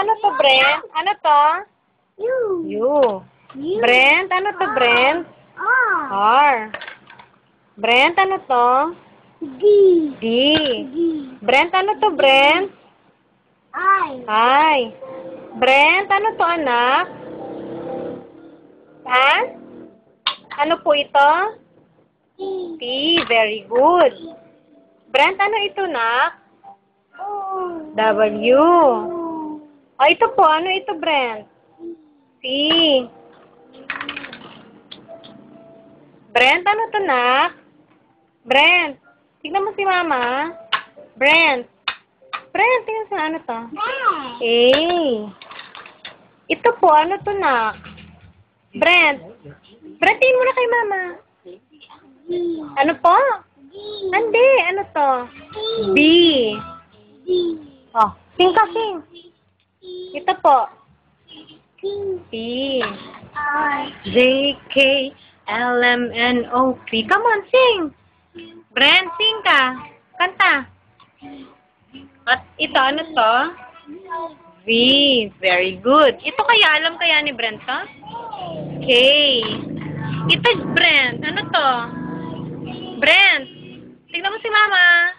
ano to, Brent? Ano to? U. U. Brent, ano to, Brent? R. R. Brent, ano to? D. D. D. Brent, ano to, Brent? I. Hi. Brent, ano to, anak? Ha? Ano po ito? T. T. Very good. Brent, ano ito, nak? O. W. Oh, ito po. Ano ito, Brent? C. Brent, ano to, nak? Brent, tignan mo si Mama. Brent. Brent, tignan sa ano to? A. Ito po, ano to, nak? Brent. Brent, tingin mo na kay Mama. D. Ano po? D. Hindi, ano to? B. D. Oh, sing ka, sing. Ito po. T. P. R. J, K, L, M, N, O, P. Come on, sing. Brent, sing ka. Kanta. At ito, ano to? V. Very good. Ito kaya, alam kaya ni Brent to? K. Ito, Brent. Ano to? Brent. Tignan mo si Mama.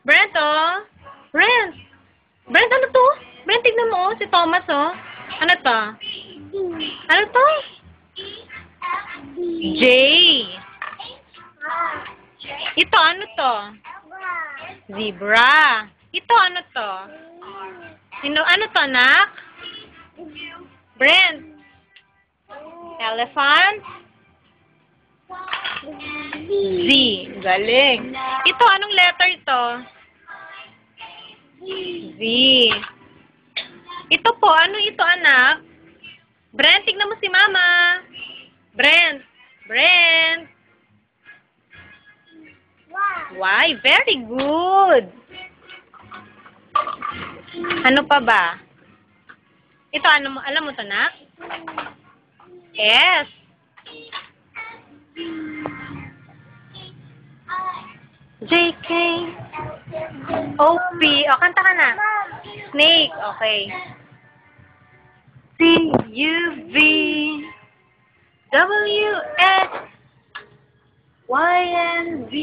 Brent, oh. Brent. Brent, ano to? Brent, tignan mo, oh. Si Thomas, oh. Ano to? D. Ano to? D. J. R. Ito, ano to? Zebra. Ito, ano to? Ano to, anak? Brent. Elephant. Z. Galing. Ito, anong letter ito? Z. Ito po, ano ito, anak? Brent, tignan mo si Mama. Brent. Brent. Why? Very good. Ano pa ba? Ito, ano mo, alam mo to, nak? S. J, K, O, P. O, kanta ka na. Snake. Okay. C, U, V, W, X, Y, and Z.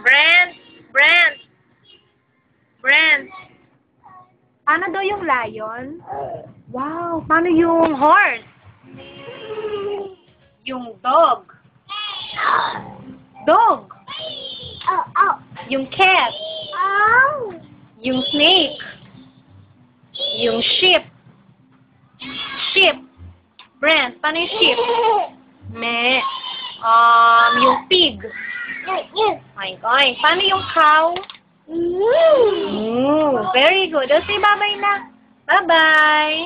Brent. Brent. Brent. Paano daw yung lion? Wow. Paano yung horse? Yung dog. Dog. Oh, oh. Yung cat. Oh. Yung snake. Yung sheep. Sheep. Brent, paano yung sheep? Me. Yung pig. Oink, oink. Paano yung cow? Very good. O, say bye-bye na. Bye-bye.